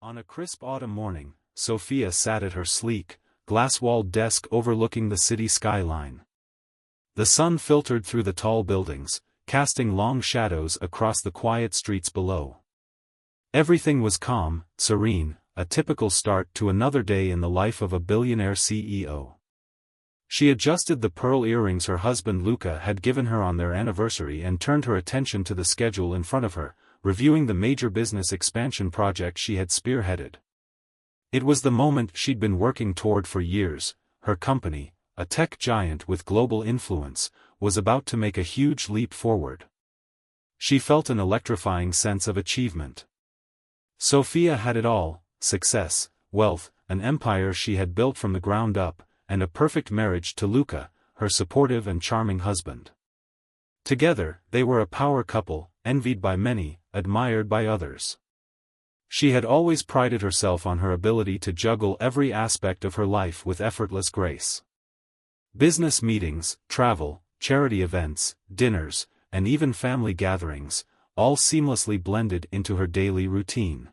On a crisp autumn morning, Sophia sat at her sleek, glass-walled desk overlooking the city skyline. The sun filtered through the tall buildings, casting long shadows across the quiet streets below. Everything was calm, serene, a typical start to another day in the life of a billionaire CEO. She adjusted the pearl earrings her husband Luca had given her on their anniversary and turned her attention to the schedule in front of her, reviewing the major business expansion project she had spearheaded. It was the moment she'd been working toward for years. Her company, a tech giant with global influence, was about to make a huge leap forward. She felt an electrifying sense of achievement. Sophia had it all: success, wealth, an empire she had built from the ground up, and a perfect marriage to Luca, her supportive and charming husband. Together, they were a power couple, envied by many, admired by others. She had always prided herself on her ability to juggle every aspect of her life with effortless grace. Business meetings, travel, charity events, dinners, and even family gatherings, all seamlessly blended into her daily routine.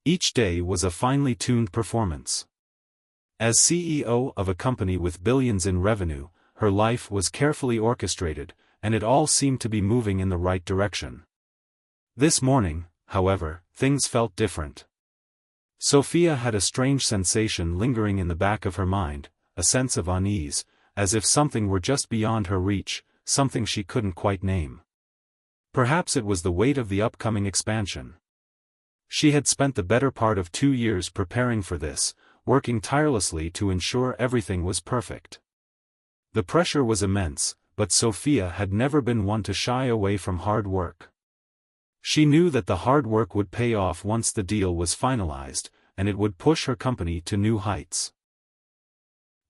Each day was a finely tuned performance. As CEO of a company with billions in revenue, her life was carefully orchestrated, and it all seemed to be moving in the right direction. This morning, however, things felt different. Sophia had a strange sensation lingering in the back of her mind, a sense of unease, as if something were just beyond her reach, something she couldn't quite name. Perhaps it was the weight of the upcoming expansion. She had spent the better part of 2 years preparing for this, working tirelessly to ensure everything was perfect. The pressure was immense, but Sophia had never been one to shy away from hard work. She knew that the hard work would pay off once the deal was finalized, and it would push her company to new heights.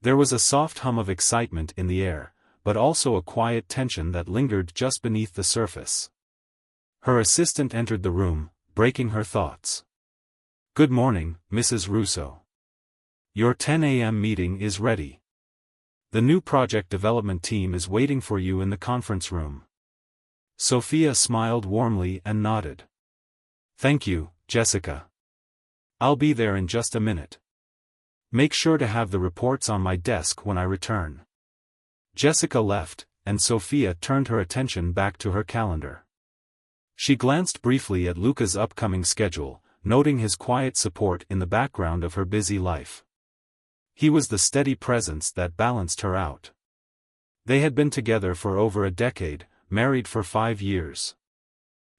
There was a soft hum of excitement in the air, but also a quiet tension that lingered just beneath the surface. Her assistant entered the room, breaking her thoughts. "Good morning, Mrs. Russo. Your 10 a.m. meeting is ready. The new project development team is waiting for you in the conference room." Sophia smiled warmly and nodded. "Thank you, Jessica. I'll be there in just a minute. Make sure to have the reports on my desk when I return." Jessica left, and Sophia turned her attention back to her calendar. She glanced briefly at Luca's upcoming schedule, noting his quiet support in the background of her busy life. He was the steady presence that balanced her out. They had been together for over a decade, married for 5 years.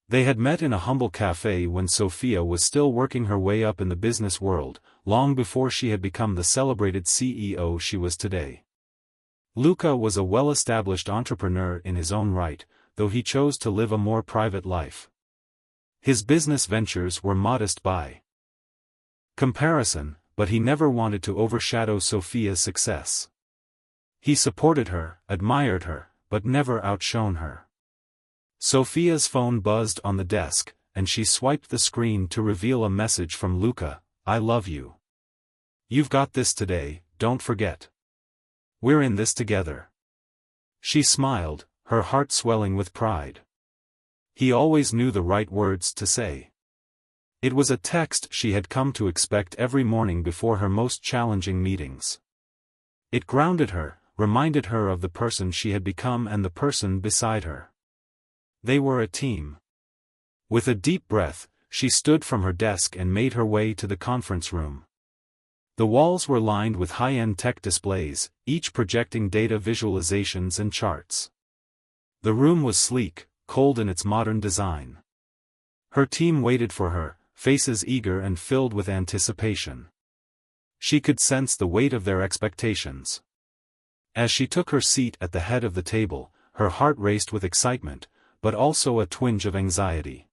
They had met in a humble cafe when Sophia was still working her way up in the business world, long before she had become the celebrated CEO she was today. Luca was a well-established entrepreneur in his own right, though he chose to live a more private life. His business ventures were modest by comparison, but he never wanted to overshadow Sophia's success. He supported her, admired her, but never outshone her. Sophia's phone buzzed on the desk, and she swiped the screen to reveal a message from Luca: "I love you. You've got this today, don't forget. We're in this together." She smiled, her heart swelling with pride. He always knew the right words to say. It was a text she had come to expect every morning before her most challenging meetings. It grounded her, reminded her of the person she had become and the person beside her. They were a team. With a deep breath, she stood from her desk and made her way to the conference room. The walls were lined with high-end tech displays, each projecting data visualizations and charts. The room was sleek, cold in its modern design. Her team waited for her, faces eager and filled with anticipation. She could sense the weight of their expectations. As she took her seat at the head of the table, her heart raced with excitement, but also a twinge of anxiety.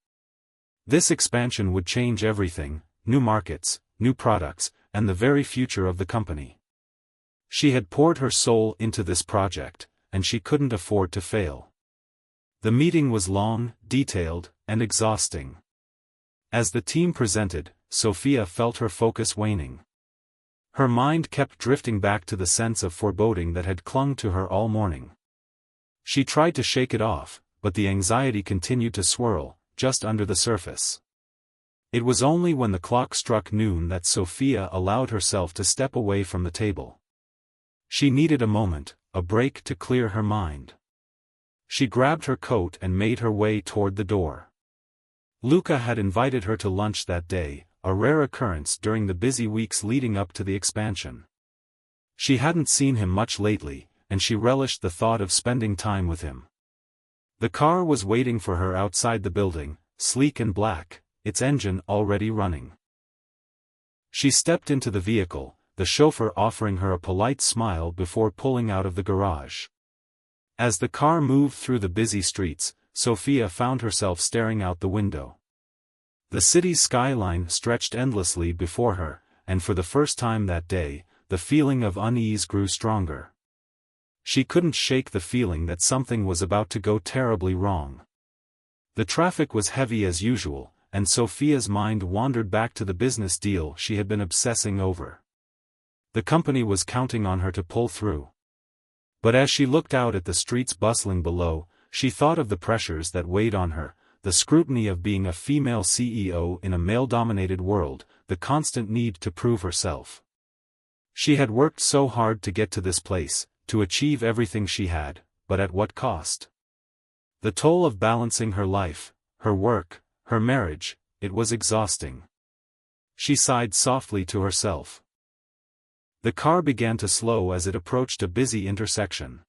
This expansion would change everything: new markets, new products, and the very future of the company. She had poured her soul into this project, and she couldn't afford to fail. The meeting was long, detailed, and exhausting. As the team presented, Sophia felt her focus waning. Her mind kept drifting back to the sense of foreboding that had clung to her all morning. She tried to shake it off, but the anxiety continued to swirl, just under the surface. It was only when the clock struck noon that Sophia allowed herself to step away from the table. She needed a moment, a break to clear her mind. She grabbed her coat and made her way toward the door. Luca had invited her to lunch that day, a rare occurrence during the busy weeks leading up to the expansion. She hadn't seen him much lately, and she relished the thought of spending time with him. The car was waiting for her outside the building, sleek and black, its engine already running. She stepped into the vehicle, the chauffeur offering her a polite smile before pulling out of the garage. As the car moved through the busy streets, Sophia found herself staring out the window. The city's skyline stretched endlessly before her, and for the first time that day, the feeling of unease grew stronger. She couldn't shake the feeling that something was about to go terribly wrong. The traffic was heavy as usual, and Sophia's mind wandered back to the business deal she had been obsessing over. The company was counting on her to pull through. But as she looked out at the streets bustling below, she thought of the pressures that weighed on her, the scrutiny of being a female CEO in a male-dominated world, the constant need to prove herself. She had worked so hard to get to this place, to achieve everything she had, but at what cost? The toll of balancing her life, her work, her marriage, it was exhausting. She sighed softly to herself. The car began to slow as it approached a busy intersection.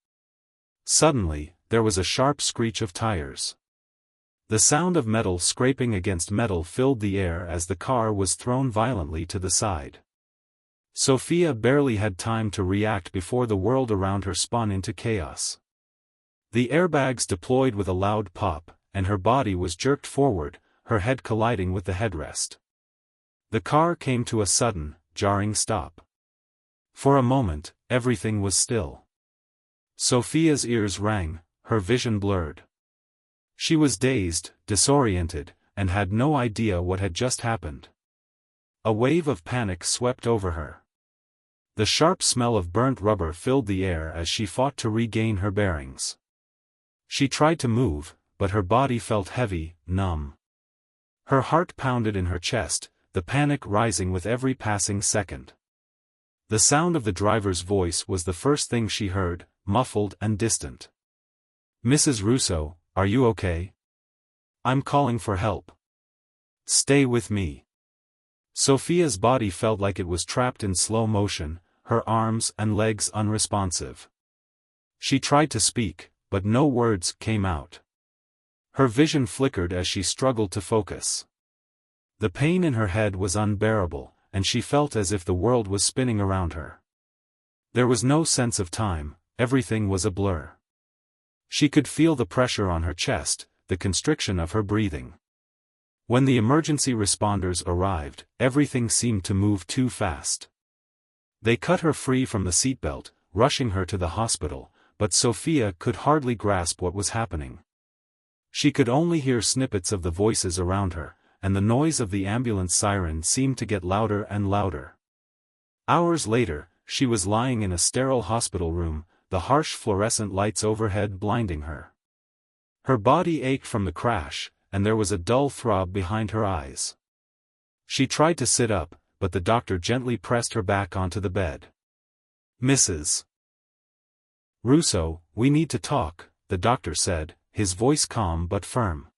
Suddenly, there was a sharp screech of tires. The sound of metal scraping against metal filled the air as the car was thrown violently to the side. Sophia barely had time to react before the world around her spun into chaos. The airbags deployed with a loud pop, and her body was jerked forward, her head colliding with the headrest. The car came to a sudden, jarring stop. For a moment, everything was still. Sophia's ears rang, her vision blurred. She was dazed, disoriented, and had no idea what had just happened. A wave of panic swept over her. The sharp smell of burnt rubber filled the air as she fought to regain her bearings. She tried to move, but her body felt heavy, numb. Her heart pounded in her chest, the panic rising with every passing second. The sound of the driver's voice was the first thing she heard, muffled and distant. "Mrs. Russo, are you okay? I'm calling for help. Stay with me." Sophia's body felt like it was trapped in slow motion, her arms and legs unresponsive. She tried to speak, but no words came out. Her vision flickered as she struggled to focus. The pain in her head was unbearable, and she felt as if the world was spinning around her. There was no sense of time, everything was a blur. She could feel the pressure on her chest, the constriction of her breathing. When the emergency responders arrived, everything seemed to move too fast. They cut her free from the seatbelt, rushing her to the hospital, but Sophia could hardly grasp what was happening. She could only hear snippets of the voices around her, and the noise of the ambulance siren seemed to get louder and louder. Hours later, she was lying in a sterile hospital room, the harsh fluorescent lights overhead blinding her. Her body ached from the crash, and there was a dull throb behind her eyes. She tried to sit up, but the doctor gently pressed her back onto the bed. "Mrs. Russo, we need to talk," the doctor said, his voice calm but firm.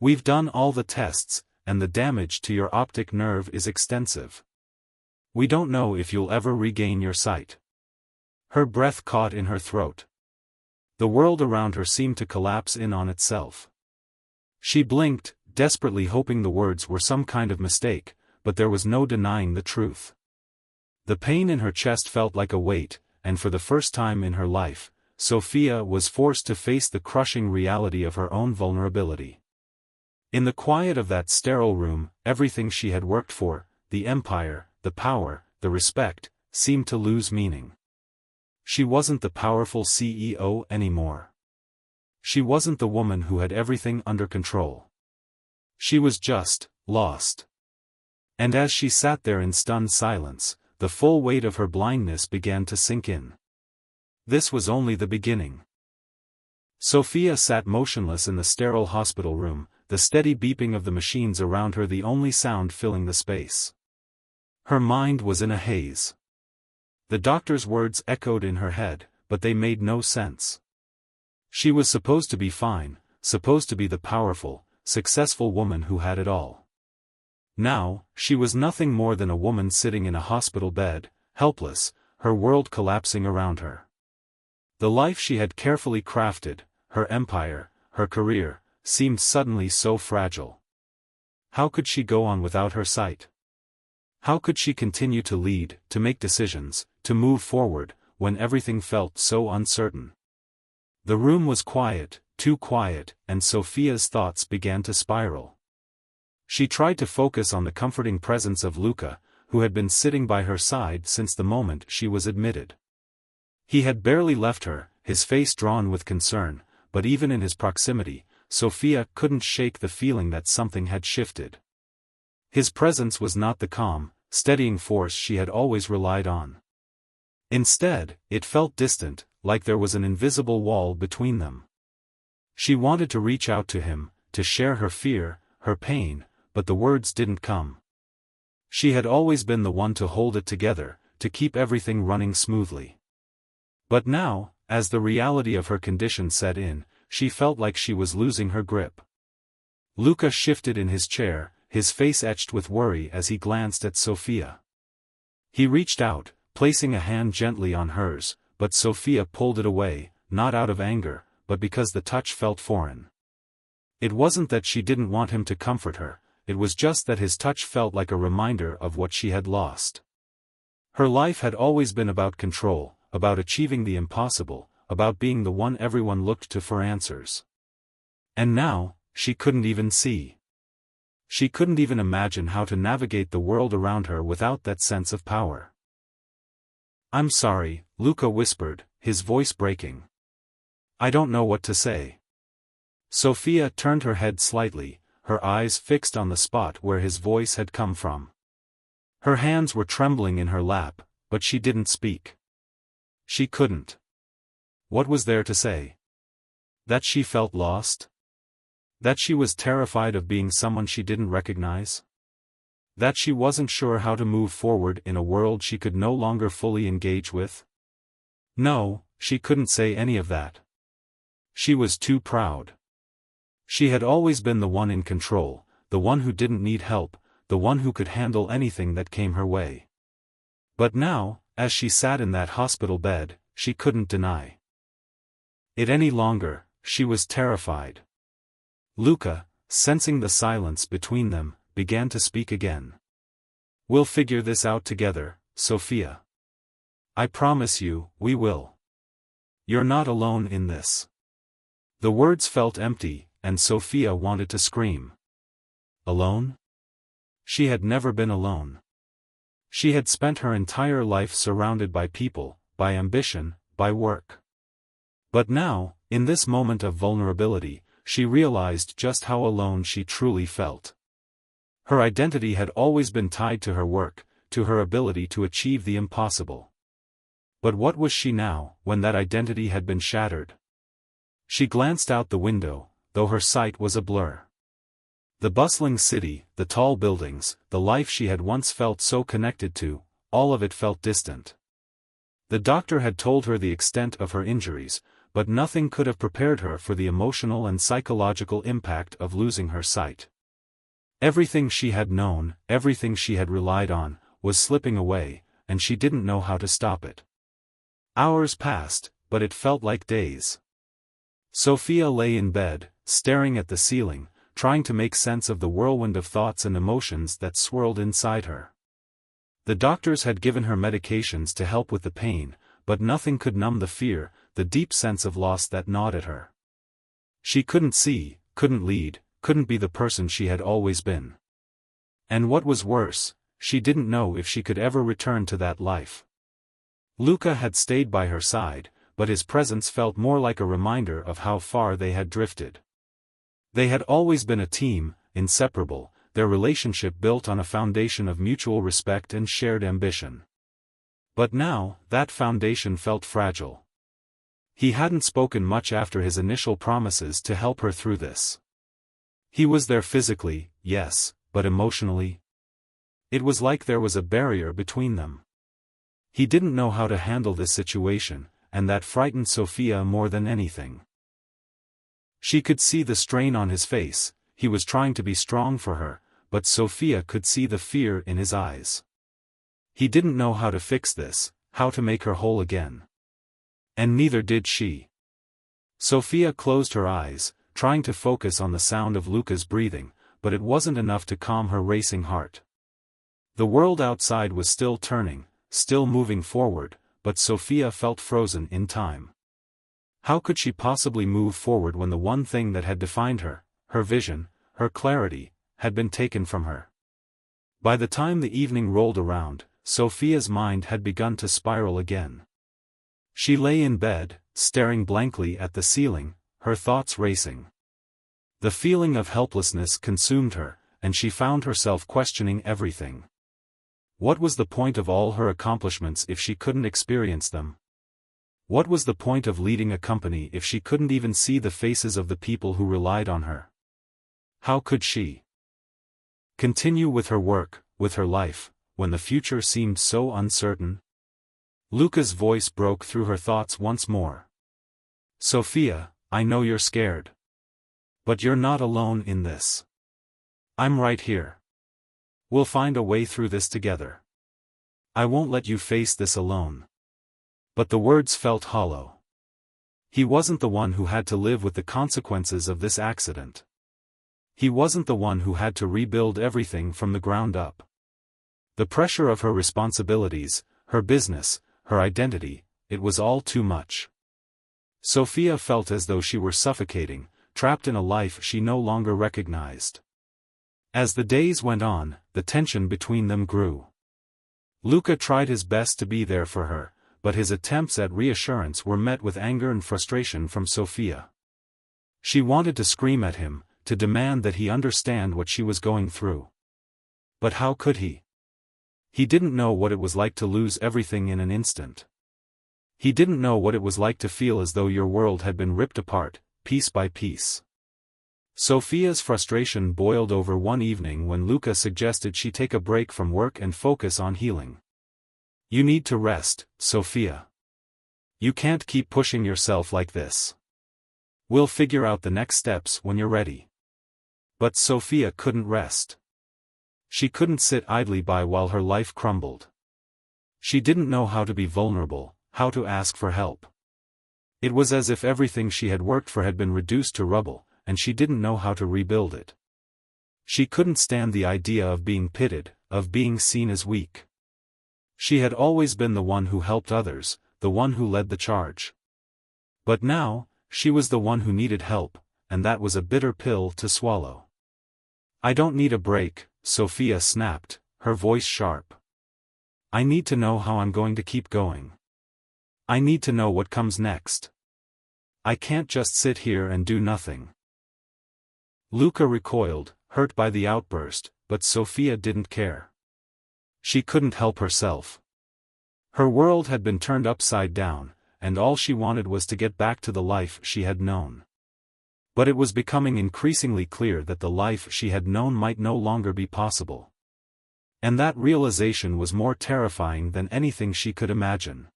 "We've done all the tests, and the damage to your optic nerve is extensive. We don't know if you'll ever regain your sight." Her breath caught in her throat. The world around her seemed to collapse in on itself. She blinked, desperately hoping the words were some kind of mistake, but there was no denying the truth. The pain in her chest felt like a weight, and for the first time in her life, Sophia was forced to face the crushing reality of her own vulnerability. In the quiet of that sterile room, everything she had worked for, the empire, the power, the respect, seemed to lose meaning. She wasn't the powerful CEO anymore. She wasn't the woman who had everything under control. She was just lost. And as she sat there in stunned silence, the full weight of her blindness began to sink in. This was only the beginning. Sophia sat motionless in the sterile hospital room, the steady beeping of the machines around her the only sound filling the space. Her mind was in a haze. The doctor's words echoed in her head, but they made no sense. She was supposed to be fine, supposed to be the powerful, successful woman who had it all. Now, she was nothing more than a woman sitting in a hospital bed, helpless, her world collapsing around her. The life she had carefully crafted, her empire, her career, seemed suddenly so fragile. How could she go on without her sight? How could she continue to lead, to make decisions, to move forward, when everything felt so uncertain? The room was quiet, too quiet, and Sophia's thoughts began to spiral. She tried to focus on the comforting presence of Luca, who had been sitting by her side since the moment she was admitted. He had barely left her, his face drawn with concern, but even in his proximity, Sophia couldn't shake the feeling that something had shifted. His presence was not the calm, steadying force she had always relied on. Instead, it felt distant, like there was an invisible wall between them. She wanted to reach out to him, to share her fear, her pain, but the words didn't come. She had always been the one to hold it together, to keep everything running smoothly. But now, as the reality of her condition set in, she felt like she was losing her grip. Luca shifted in his chair, his face etched with worry as he glanced at Sophia. He reached out, placing a hand gently on hers, but Sophia pulled it away, not out of anger, but because the touch felt foreign. It wasn't that she didn't want him to comfort her, it was just that his touch felt like a reminder of what she had lost. Her life had always been about control, about achieving the impossible, about being the one everyone looked to for answers. And now, she couldn't even see. She couldn't even imagine how to navigate the world around her without that sense of power. "I'm sorry," Luca whispered, his voice breaking. "I don't know what to say." Sophia turned her head slightly, her eyes fixed on the spot where his voice had come from. Her hands were trembling in her lap, but she didn't speak. She couldn't. What was there to say? That she felt lost? That she was terrified of being someone she didn't recognize? That she wasn't sure how to move forward in a world she could no longer fully engage with? No, she couldn't say any of that. She was too proud. She had always been the one in control, the one who didn't need help, the one who could handle anything that came her way. But now, as she sat in that hospital bed, she couldn't deny it any longer. She was terrified. Luca, sensing the silence between them, began to speak again. "We'll figure this out together, Sophia. I promise you, we will. You're not alone in this." The words felt empty, and Sophia wanted to scream. Alone? She had never been alone. She had spent her entire life surrounded by people, by ambition, by work. But now, in this moment of vulnerability, she realized just how alone she truly felt. Her identity had always been tied to her work, to her ability to achieve the impossible. But what was she now, when that identity had been shattered? She glanced out the window, though her sight was a blur. The bustling city, the tall buildings, the life she had once felt so connected to, all of it felt distant. The doctor had told her the extent of her injuries, but nothing could have prepared her for the emotional and psychological impact of losing her sight. Everything she had known, everything she had relied on, was slipping away, and she didn't know how to stop it. Hours passed, but it felt like days. Sophia lay in bed, staring at the ceiling, trying to make sense of the whirlwind of thoughts and emotions that swirled inside her. The doctors had given her medications to help with the pain, but nothing could numb the fear, the deep sense of loss that gnawed at her. She couldn't see, couldn't lead, couldn't be the person she had always been. And what was worse, she didn't know if she could ever return to that life. Luca had stayed by her side, but his presence felt more like a reminder of how far they had drifted. They had always been a team, inseparable, their relationship built on a foundation of mutual respect and shared ambition. But now, that foundation felt fragile. He hadn't spoken much after his initial promises to help her through this. He was there physically, yes, but emotionally? It was like there was a barrier between them. He didn't know how to handle this situation, and that frightened Sophia more than anything. She could see the strain on his face. He was trying to be strong for her, but Sophia could see the fear in his eyes. He didn't know how to fix this, how to make her whole again. And neither did she. Sophia closed her eyes, trying to focus on the sound of Luca's breathing, but it wasn't enough to calm her racing heart. The world outside was still turning, still moving forward, but Sophia felt frozen in time. How could she possibly move forward when the one thing that had defined her, her vision, her clarity, had been taken from her? By the time the evening rolled around, Sophia's mind had begun to spiral again. She lay in bed, staring blankly at the ceiling, her thoughts racing. The feeling of helplessness consumed her, and she found herself questioning everything. What was the point of all her accomplishments if she couldn't experience them? What was the point of leading a company if she couldn't even see the faces of the people who relied on her? How could she continue with her work, with her life, when the future seemed so uncertain? Luca's voice broke through her thoughts once more. Sophia, I know you're scared. But you're not alone in this. I'm right here. We'll find a way through this together. I won't let you face this alone. But the words felt hollow. He wasn't the one who had to live with the consequences of this accident. He wasn't the one who had to rebuild everything from the ground up. The pressure of her responsibilities, her business, her identity, it was all too much. Sophia felt as though she were suffocating, trapped in a life she no longer recognized. As the days went on, the tension between them grew. Luca tried his best to be there for her, but his attempts at reassurance were met with anger and frustration from Sophia. She wanted to scream at him, to demand that he understand what she was going through. But how could he? He didn't know what it was like to lose everything in an instant. He didn't know what it was like to feel as though your world had been ripped apart, piece by piece. Sophia's frustration boiled over one evening when Luca suggested she take a break from work and focus on healing. You need to rest, Sophia. You can't keep pushing yourself like this. We'll figure out the next steps when you're ready. But Sophia couldn't rest. She couldn't sit idly by while her life crumbled. She didn't know how to be vulnerable, how to ask for help. It was as if everything she had worked for had been reduced to rubble, and she didn't know how to rebuild it. She couldn't stand the idea of being pitted, of being seen as weak. She had always been the one who helped others, the one who led the charge. But now, she was the one who needed help, and that was a bitter pill to swallow. I don't need a break, Sophia snapped, her voice sharp. I need to know how I'm going to keep going. I need to know what comes next. I can't just sit here and do nothing. Luca recoiled, hurt by the outburst, but Sophia didn't care. She couldn't help herself. Her world had been turned upside down, and all she wanted was to get back to the life she had known. But it was becoming increasingly clear that the life she had known might no longer be possible. And that realization was more terrifying than anything she could imagine.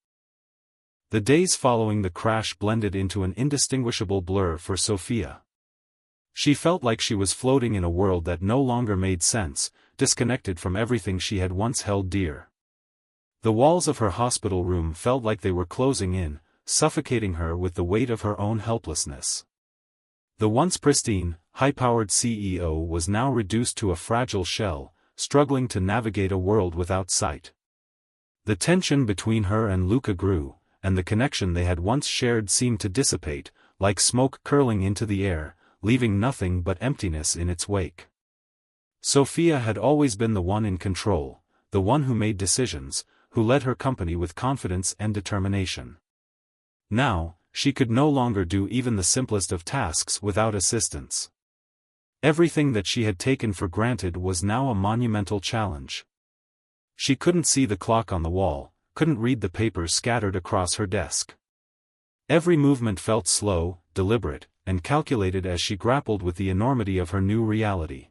The days following the crash blended into an indistinguishable blur for Sophia. She felt like she was floating in a world that no longer made sense, disconnected from everything she had once held dear. The walls of her hospital room felt like they were closing in, suffocating her with the weight of her own helplessness. The once pristine, high-powered CEO was now reduced to a fragile shell, struggling to navigate a world without sight. The tension between her and Luca grew, and the connection they had once shared seemed to dissipate, like smoke curling into the air, leaving nothing but emptiness in its wake. Sophia had always been the one in control, the one who made decisions, who led her company with confidence and determination. Now, she could no longer do even the simplest of tasks without assistance. Everything that she had taken for granted was now a monumental challenge. She couldn't see the clock on the wall, couldn't read the papers scattered across her desk. Every movement felt slow, deliberate, and calculated as she grappled with the enormity of her new reality.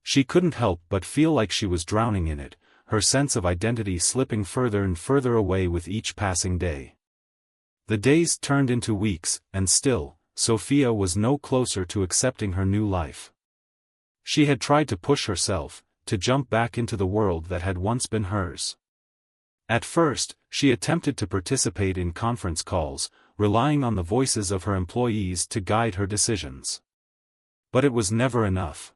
She couldn't help but feel like she was drowning in it, her sense of identity slipping further and further away with each passing day. The days turned into weeks, and still, Sophia was no closer to accepting her new life. She had tried to push herself, to jump back into the world that had once been hers. At first, she attempted to participate in conference calls, relying on the voices of her employees to guide her decisions. But it was never enough.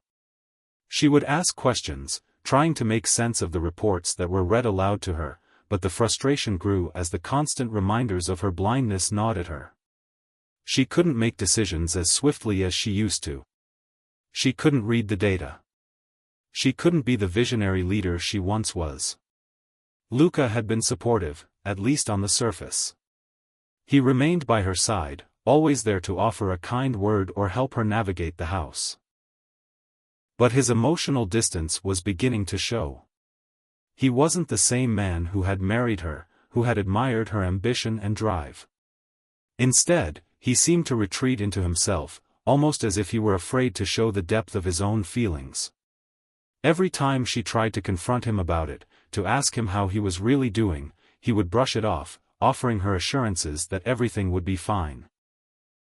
She would ask questions, trying to make sense of the reports that were read aloud to her, but the frustration grew as the constant reminders of her blindness gnawed at her. She couldn't make decisions as swiftly as she used to. She couldn't read the data. She couldn't be the visionary leader she once was. Luca had been supportive, at least on the surface. He remained by her side, always there to offer a kind word or help her navigate the house. But his emotional distance was beginning to show. He wasn't the same man who had married her, who had admired her ambition and drive. Instead, he seemed to retreat into himself, almost as if he were afraid to show the depth of his own feelings. Every time she tried to confront him about it, to ask him how he was really doing, he would brush it off, offering her assurances that everything would be fine.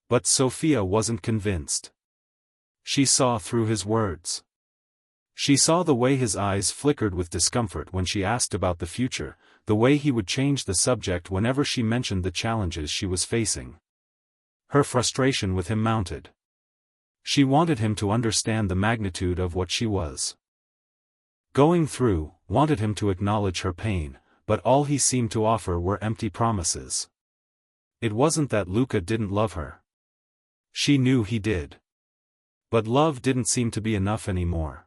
But Sophia wasn't convinced. She saw through his words. She saw the way his eyes flickered with discomfort when she asked about the future, the way he would change the subject whenever she mentioned the challenges she was facing. Her frustration with him mounted. She wanted him to understand the magnitude of what she was going through, wanted him to acknowledge her pain, but all he seemed to offer were empty promises. It wasn't that Luca didn't love her. She knew he did. But love didn't seem to be enough anymore.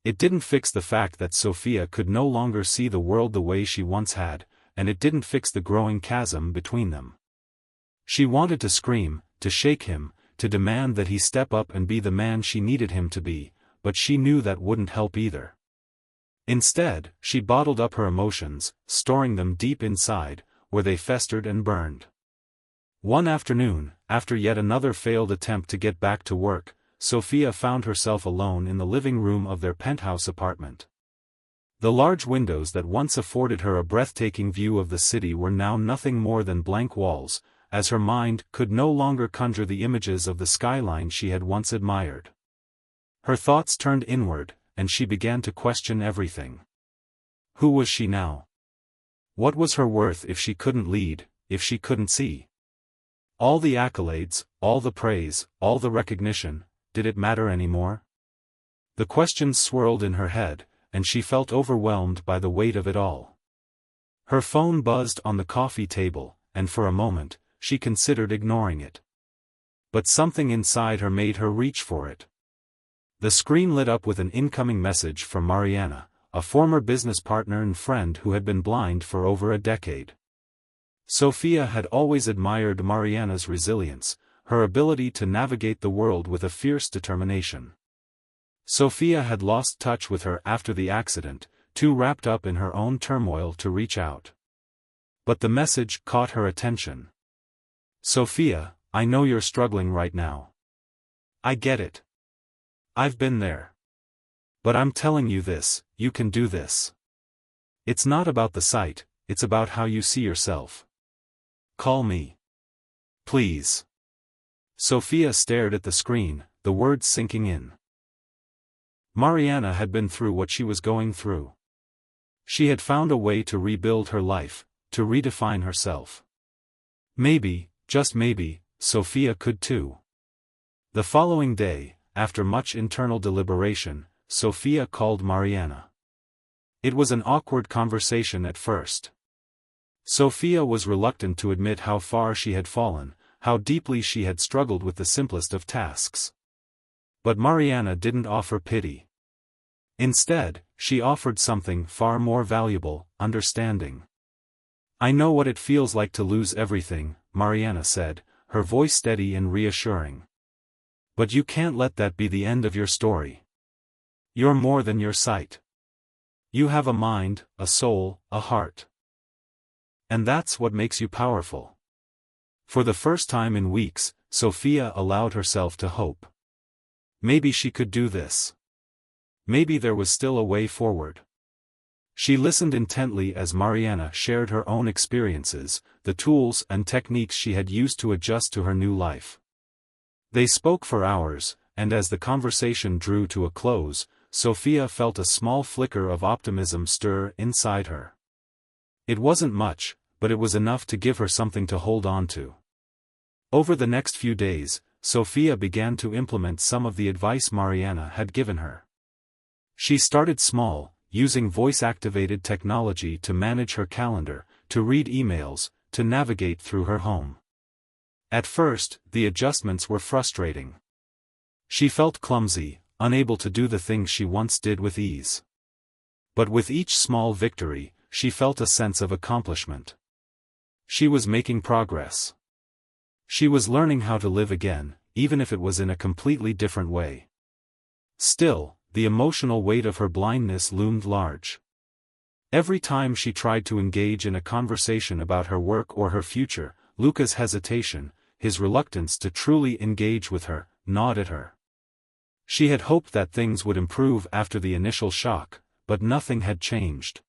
It didn't fix the fact that Sophia could no longer see the world the way she once had, and it didn't fix the growing chasm between them. She wanted to scream, to shake him, to demand that he step up and be the man she needed him to be, but she knew that wouldn't help either. Instead, she bottled up her emotions, storing them deep inside, where they festered and burned. One afternoon, after yet another failed attempt to get back to work, Sophia found herself alone in the living room of their penthouse apartment. The large windows that once afforded her a breathtaking view of the city were now nothing more than blank walls, as her mind could no longer conjure the images of the skyline she had once admired. Her thoughts turned inward, and she began to question everything. Who was she now? What was her worth if she couldn't lead, if she couldn't see? All the accolades, all the praise, all the recognition, did it matter anymore? The questions swirled in her head, and she felt overwhelmed by the weight of it all. Her phone buzzed on the coffee table, and for a moment, she considered ignoring it. But something inside her made her reach for it. The screen lit up with an incoming message from Mariana, a former business partner and friend who had been blind for over a decade. Sophia had always admired Mariana's resilience, her ability to navigate the world with a fierce determination. Sophia had lost touch with her after the accident, too wrapped up in her own turmoil to reach out. But the message caught her attention. Sophia, I know you're struggling right now. I get it. I've been there. But I'm telling you this, you can do this. It's not about the sight, it's about how you see yourself. Call me. Please. Sophia stared at the screen, the words sinking in. Mariana had been through what she was going through. She had found a way to rebuild her life, to redefine herself. Maybe, just maybe, Sophia could too. The following day, after much internal deliberation, Sophia called Mariana. It was an awkward conversation at first. Sophia was reluctant to admit how far she had fallen, how deeply she had struggled with the simplest of tasks. But Mariana didn't offer pity. Instead, she offered something far more valuable, understanding. I know what it feels like to lose everything, Mariana said, her voice steady and reassuring. But you can't let that be the end of your story. You're more than your sight. You have a mind, a soul, a heart. And that's what makes you powerful. For the first time in weeks, Sophia allowed herself to hope. Maybe she could do this. Maybe there was still a way forward. She listened intently as Mariana shared her own experiences, the tools and techniques she had used to adjust to her new life. They spoke for hours, and as the conversation drew to a close, Sophia felt a small flicker of optimism stir inside her. It wasn't much, but it was enough to give her something to hold on to. Over the next few days, Sophia began to implement some of the advice Mariana had given her. She started small, using voice-activated technology to manage her calendar, to read emails, to navigate through her home. At first, the adjustments were frustrating. She felt clumsy, unable to do the things she once did with ease. But with each small victory, she felt a sense of accomplishment. She was making progress. She was learning how to live again, even if it was in a completely different way. Still, the emotional weight of her blindness loomed large. Every time she tried to engage in a conversation about her work or her future, Luca's hesitation, his reluctance to truly engage with her, gnawed at her. She had hoped that things would improve after the initial shock, but nothing had changed.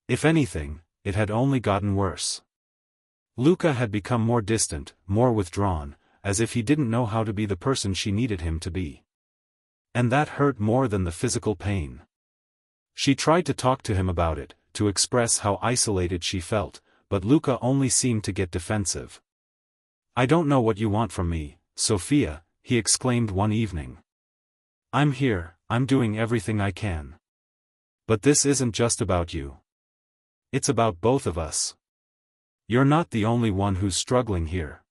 If anything, it had only gotten worse. Luca had become more distant, more withdrawn, as if he didn't know how to be the person she needed him to be. And that hurt more than the physical pain. She tried to talk to him about it, to express how isolated she felt, but Luca only seemed to get defensive. "I don't know what you want from me, Sophia," he exclaimed one evening. "I'm here, I'm doing everything I can. But this isn't just about you. It's about both of us. You're not the only one who's struggling here."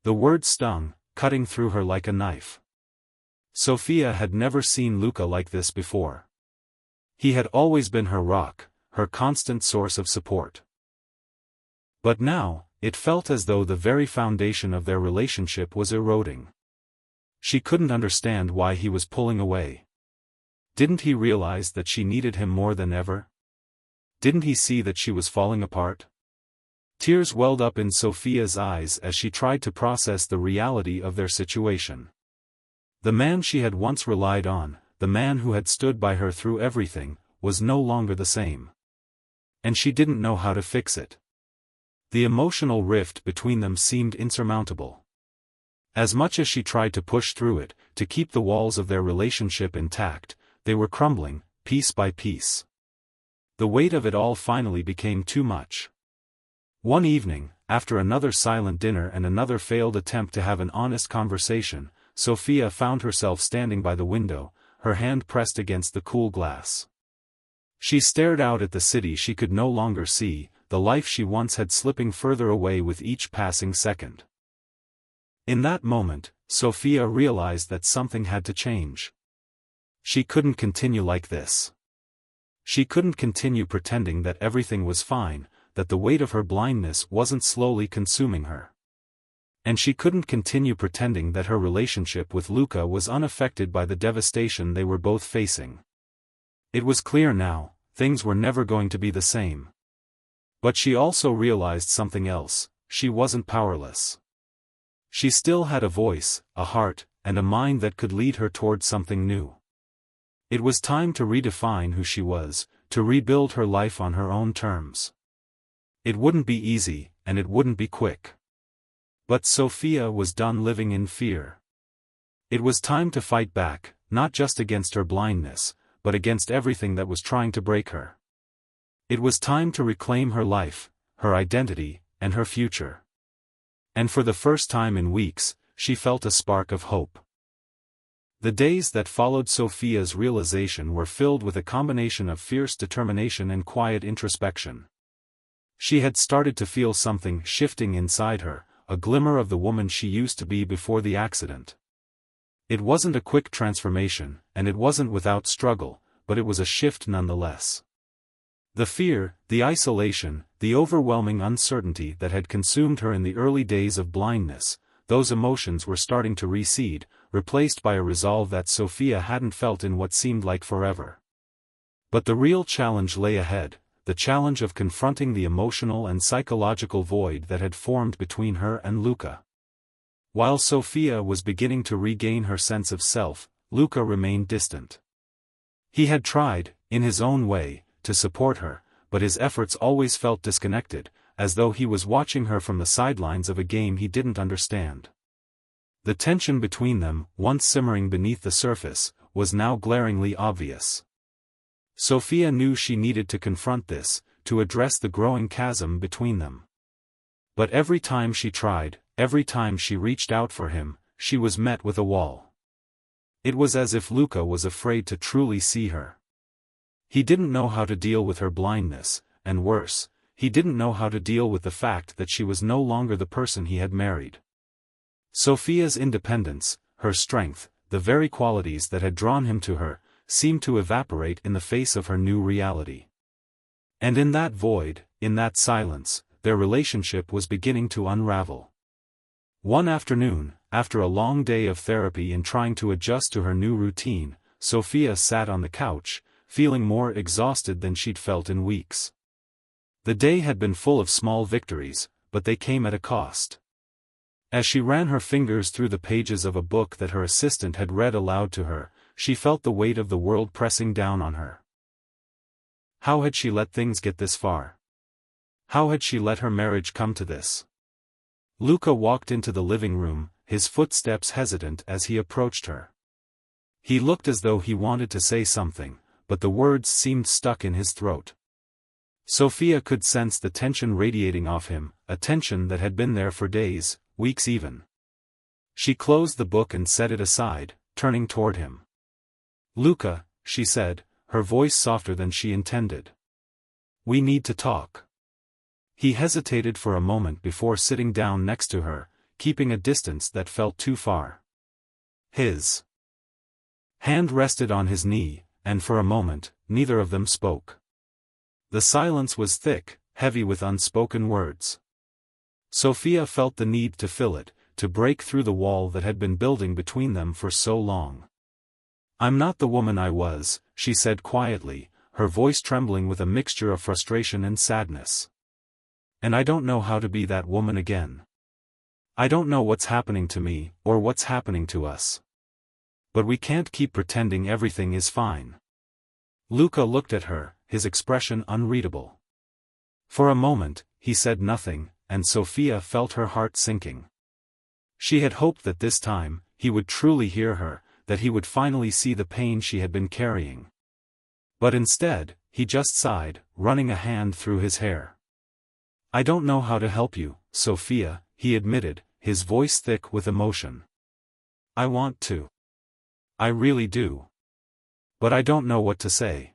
The word stung, cutting through her like a knife. Sophia had never seen Luca like this before. He had always been her rock, her constant source of support. But now, it felt as though the very foundation of their relationship was eroding. She couldn't understand why he was pulling away. Didn't he realize that she needed him more than ever? Didn't he see that she was falling apart? Tears welled up in Sophia's eyes as she tried to process the reality of their situation. The man she had once relied on, the man who had stood by her through everything, was no longer the same. And she didn't know how to fix it. The emotional rift between them seemed insurmountable. As much as she tried to push through it, to keep the walls of their relationship intact, they were crumbling, piece by piece. The weight of it all finally became too much. One evening, after another silent dinner and another failed attempt to have an honest conversation, Sophia found herself standing by the window, her hand pressed against the cool glass. She stared out at the city she could no longer see, the life she once had slipping further away with each passing second. In that moment, Sophia realized that something had to change. She couldn't continue like this. She couldn't continue pretending that everything was fine, that the weight of her blindness wasn't slowly consuming her. And she couldn't continue pretending that her relationship with Luca was unaffected by the devastation they were both facing. It was clear now, things were never going to be the same. But she also realized something else: she wasn't powerless. She still had a voice, a heart, and a mind that could lead her towards something new. It was time to redefine who she was, to rebuild her life on her own terms. It wouldn't be easy, and it wouldn't be quick. But Sophia was done living in fear. It was time to fight back, not just against her blindness, but against everything that was trying to break her. It was time to reclaim her life, her identity, and her future. And for the first time in weeks, she felt a spark of hope. The days that followed Sophia's realization were filled with a combination of fierce determination and quiet introspection. She had started to feel something shifting inside her, a glimmer of the woman she used to be before the accident. It wasn't a quick transformation, and it wasn't without struggle, but it was a shift nonetheless. The fear, the isolation, the overwhelming uncertainty that had consumed her in the early days of blindness, those emotions were starting to recede, replaced by a resolve that Sophia hadn't felt in what seemed like forever. But the real challenge lay ahead, the challenge of confronting the emotional and psychological void that had formed between her and Luca. While Sophia was beginning to regain her sense of self, Luca remained distant. He had tried, in his own way, to support her, but his efforts always felt disconnected, as though he was watching her from the sidelines of a game he didn't understand. The tension between them, once simmering beneath the surface, was now glaringly obvious. Sophia knew she needed to confront this, to address the growing chasm between them. But every time she tried, every time she reached out for him, she was met with a wall. It was as if Luca was afraid to truly see her. He didn't know how to deal with her blindness, and worse, he didn't know how to deal with the fact that she was no longer the person he had married. Sophia's independence, her strength, the very qualities that had drawn him to her, seemed to evaporate in the face of her new reality. And in that void, in that silence, their relationship was beginning to unravel. One afternoon, after a long day of therapy in trying to adjust to her new routine, Sophia sat on the couch, feeling more exhausted than she'd felt in weeks. The day had been full of small victories, but they came at a cost. As she ran her fingers through the pages of a book that her assistant had read aloud to her, she felt the weight of the world pressing down on her. How had she let things get this far? How had she let her marriage come to this? Luca walked into the living room, his footsteps hesitant as he approached her. He looked as though he wanted to say something, but the words seemed stuck in his throat. Sophia could sense the tension radiating off him, a tension that had been there for days, weeks even. She closed the book and set it aside, turning toward him. "Luca," she said, her voice softer than she intended. "We need to talk." He hesitated for a moment before sitting down next to her, keeping a distance that felt too far. His hand rested on his knee, and for a moment, neither of them spoke. The silence was thick, heavy with unspoken words. Sophia felt the need to fill it, to break through the wall that had been building between them for so long. "I'm not the woman I was," she said quietly, her voice trembling with a mixture of frustration and sadness. "And I don't know how to be that woman again. I don't know what's happening to me, or what's happening to us. But we can't keep pretending everything is fine." Luca looked at her, his expression unreadable. For a moment, he said nothing, and Sophia felt her heart sinking. She had hoped that this time, he would truly hear her, that he would finally see the pain she had been carrying. But instead, he just sighed, running a hand through his hair. "I don't know how to help you, Sophia," he admitted, his voice thick with emotion. "I want to. I really do. But I don't know what to say.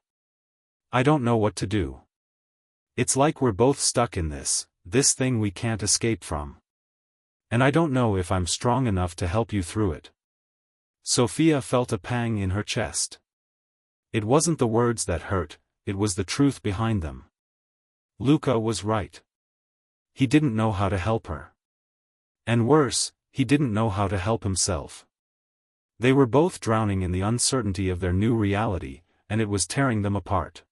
I don't know what to do. It's like we're both stuck in this thing we can't escape from. And I don't know if I'm strong enough to help you through it." Sophia felt a pang in her chest. It wasn't the words that hurt, it was the truth behind them. Luca was right. He didn't know how to help her. And worse, he didn't know how to help himself. They were both drowning in the uncertainty of their new reality, and it was tearing them apart.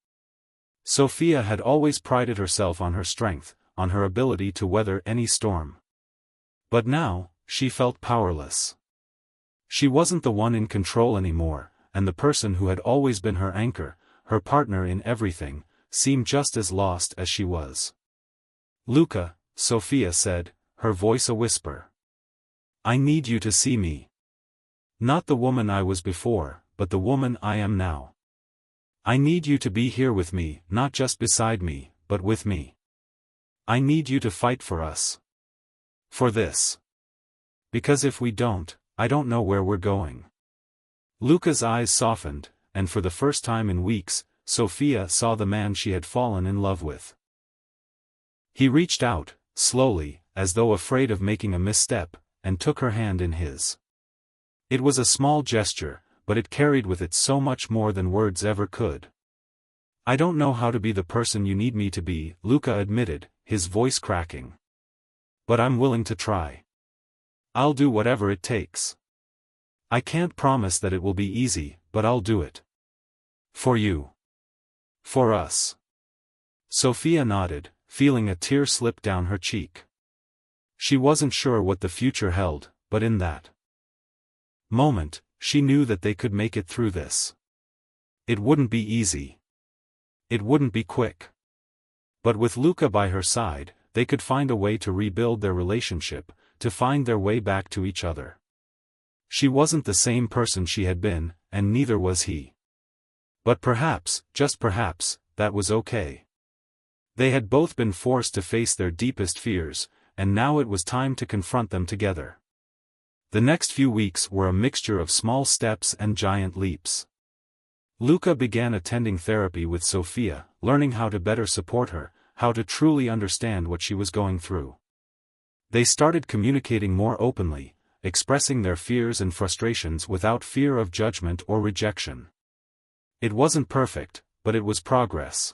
Sophia had always prided herself on her strength, on her ability to weather any storm. But now, she felt powerless. She wasn't the one in control anymore, and the person who had always been her anchor, her partner in everything, seemed just as lost as she was. "Luca," Sophia said, her voice a whisper. "I need you to see me. Not the woman I was before, but the woman I am now. I need you to be here with me, not just beside me, but with me. I need you to fight for us. For this. Because if we don't, I don't know where we're going." Luca's eyes softened, and for the first time in weeks, Sophia saw the man she had fallen in love with. He reached out, slowly, as though afraid of making a misstep, and took her hand in his. It was a small gesture, but it carried with it so much more than words ever could. "I don't know how to be the person you need me to be," Luca admitted, his voice cracking. "But I'm willing to try. I'll do whatever it takes. I can't promise that it will be easy, but I'll do it. For you. For us." Sophia nodded, feeling a tear slip down her cheek. She wasn't sure what the future held, but in that moment, she knew that they could make it through this. It wouldn't be easy. It wouldn't be quick. But with Luca by her side, they could find a way to rebuild their relationship, to find their way back to each other. She wasn't the same person she had been, and neither was he. But perhaps, just perhaps, that was okay. They had both been forced to face their deepest fears, and now it was time to confront them together. The next few weeks were a mixture of small steps and giant leaps. Luca began attending therapy with Sophia, learning how to better support her, how to truly understand what she was going through. They started communicating more openly, expressing their fears and frustrations without fear of judgment or rejection. It wasn't perfect, but it was progress.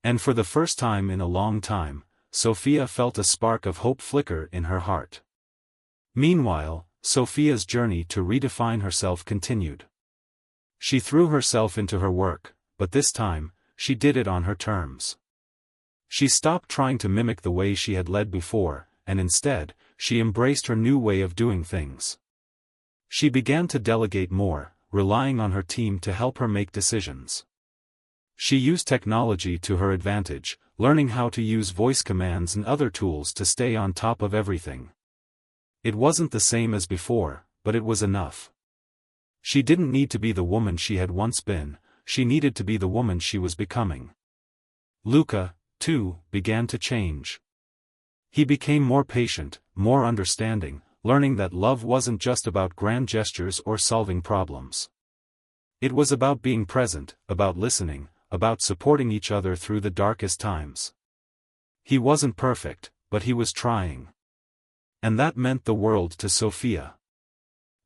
And for the first time in a long time, Sophia felt a spark of hope flicker in her heart. Meanwhile, Sophia's journey to redefine herself continued. She threw herself into her work, but this time, she did it on her terms. She stopped trying to mimic the way she had led before, and instead, she embraced her new way of doing things. She began to delegate more, relying on her team to help her make decisions. She used technology to her advantage, learning how to use voice commands and other tools to stay on top of everything. It wasn't the same as before, but it was enough. She didn't need to be the woman she had once been, she needed to be the woman she was becoming. Luca, too, began to change. He became more patient, more understanding, learning that love wasn't just about grand gestures or solving problems. It was about being present, about listening, about supporting each other through the darkest times. He wasn't perfect, but he was trying. And that meant the world to Sophia.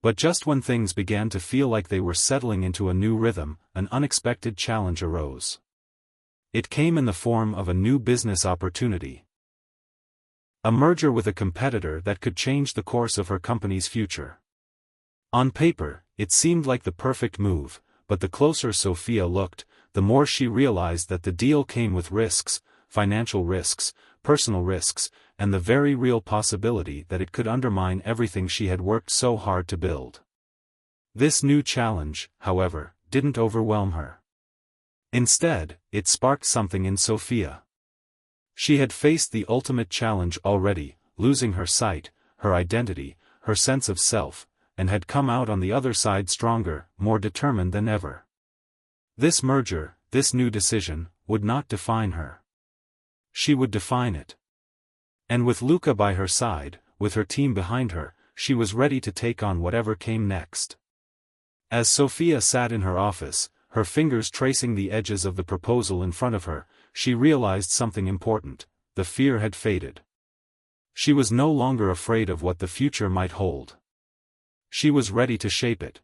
But just when things began to feel like they were settling into a new rhythm, an unexpected challenge arose. It came in the form of a new business opportunity. A merger with a competitor that could change the course of her company's future. On paper, it seemed like the perfect move, but the closer Sophia looked, the more she realized that the deal came with risks, financial risks, personal risks, and the very real possibility that it could undermine everything she had worked so hard to build. This new challenge, however, didn't overwhelm her. Instead, it sparked something in Sophia. She had faced the ultimate challenge already, losing her sight, her identity, her sense of self, and had come out on the other side stronger, more determined than ever. This merger, this new decision, would not define her. She would define it. And with Luca by her side, with her team behind her, she was ready to take on whatever came next. As Sophia sat in her office, her fingers tracing the edges of the proposal in front of her, she realized something important: the fear had faded. She was no longer afraid of what the future might hold. She was ready to shape it.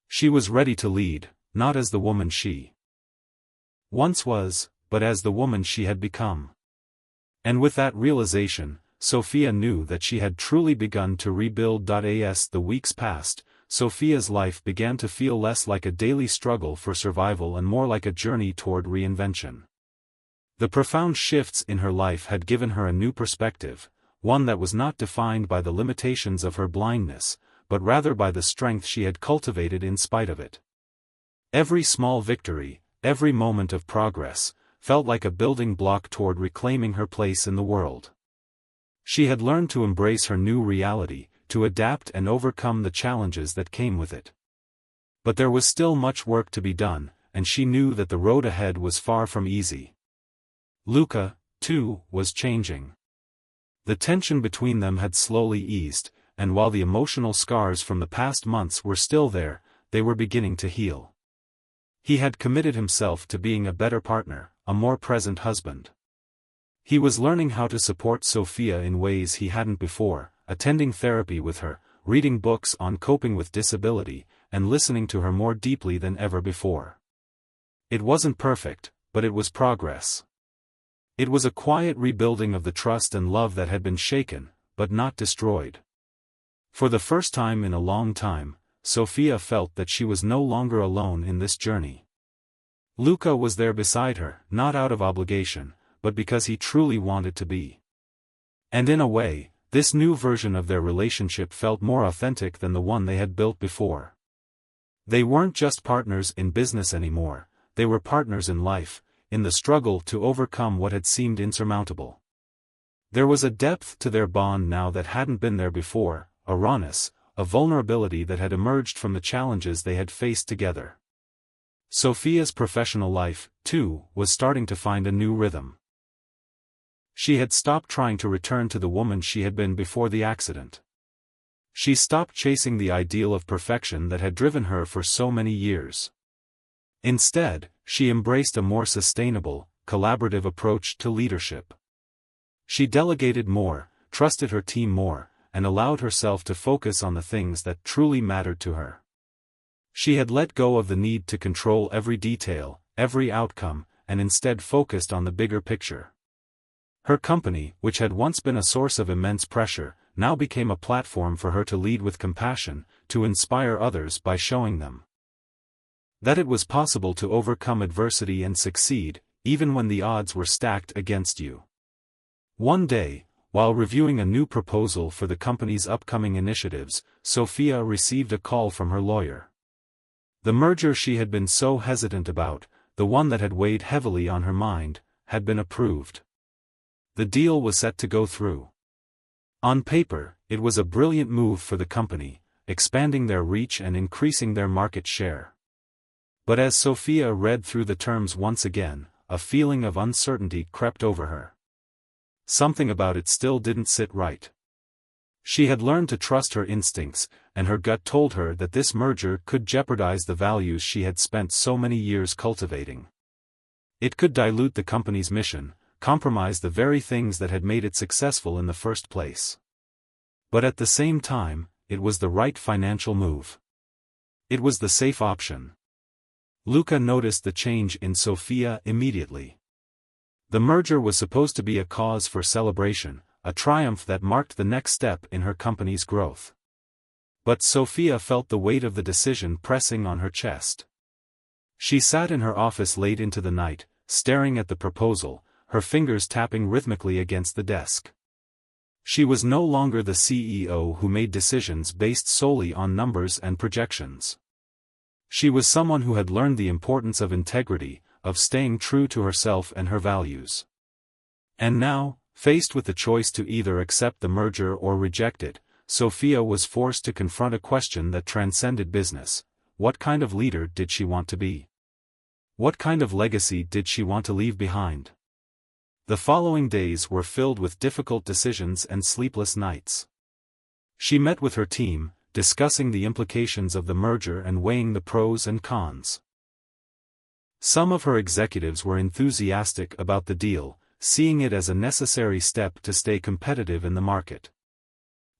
She was ready to lead, not as the woman she once was, but as the woman she had become. And with that realization, Sophia knew that she had truly begun to rebuild. As the weeks passed, Sophia's life began to feel less like a daily struggle for survival and more like a journey toward reinvention. The profound shifts in her life had given her a new perspective, one that was not defined by the limitations of her blindness, but rather by the strength she had cultivated in spite of it. Every small victory, every moment of progress, felt like a building block toward reclaiming her place in the world. She had learned to embrace her new reality, to adapt and overcome the challenges that came with it. But there was still much work to be done, and she knew that the road ahead was far from easy. Luca, too, was changing. The tension between them had slowly eased, and while the emotional scars from the past months were still there, they were beginning to heal. He had committed himself to being a better partner, a more present husband. He was learning how to support Sophia in ways he hadn't before, attending therapy with her, reading books on coping with disability, and listening to her more deeply than ever before. It wasn't perfect, but it was progress. It was a quiet rebuilding of the trust and love that had been shaken, but not destroyed. For the first time in a long time, Sophia felt that she was no longer alone in this journey. Luca was there beside her, not out of obligation, but because he truly wanted to be. And in a way, This new version of their relationship felt more authentic than the one they had built before. They weren't just partners in business anymore, they were partners in life, in the struggle to overcome what had seemed insurmountable. There was a depth to their bond now that hadn't been there before, a rawness, a vulnerability that had emerged from the challenges they had faced together. Sophia's professional life, too, was starting to find a new rhythm. She had stopped trying to return to the woman she had been before the accident. She stopped chasing the ideal of perfection that had driven her for so many years. Instead, she embraced a more sustainable, collaborative approach to leadership. She delegated more, trusted her team more, and allowed herself to focus on the things that truly mattered to her. She had let go of the need to control every detail, every outcome, and instead focused on the bigger picture. Her company, which had once been a source of immense pressure, now became a platform for her to lead with compassion, to inspire others by showing them that it was possible to overcome adversity and succeed, even when the odds were stacked against you. One day, while reviewing a new proposal for the company's upcoming initiatives, Sophia received a call from her lawyer. The merger she had been so hesitant about, the one that had weighed heavily on her mind, had been approved. The deal was set to go through. On paper, it was a brilliant move for the company, expanding their reach and increasing their market share. But as Sophia read through the terms once again, a feeling of uncertainty crept over her. Something about it still didn't sit right. She had learned to trust her instincts, and her gut told her that this merger could jeopardize the values she had spent so many years cultivating. It could dilute the company's mission, compromise the very things that had made it successful in the first place. But at the same time, it was the right financial move. It was the safe option. Luca noticed the change in Sophia immediately. The merger was supposed to be a cause for celebration, a triumph that marked the next step in her company's growth. But Sophia felt the weight of the decision pressing on her chest. She sat in her office late into the night, staring at the proposal, her fingers tapping rhythmically against the desk. She was no longer the CEO who made decisions based solely on numbers and projections. She was someone who had learned the importance of integrity, of staying true to herself and her values. And now, faced with the choice to either accept the merger or reject it, Sophia was forced to confront a question that transcended business. What kind of leader did she want to be? What kind of legacy did she want to leave behind? The following days were filled with difficult decisions and sleepless nights. She met with her team, discussing the implications of the merger and weighing the pros and cons. Some of her executives were enthusiastic about the deal, seeing it as a necessary step to stay competitive in the market.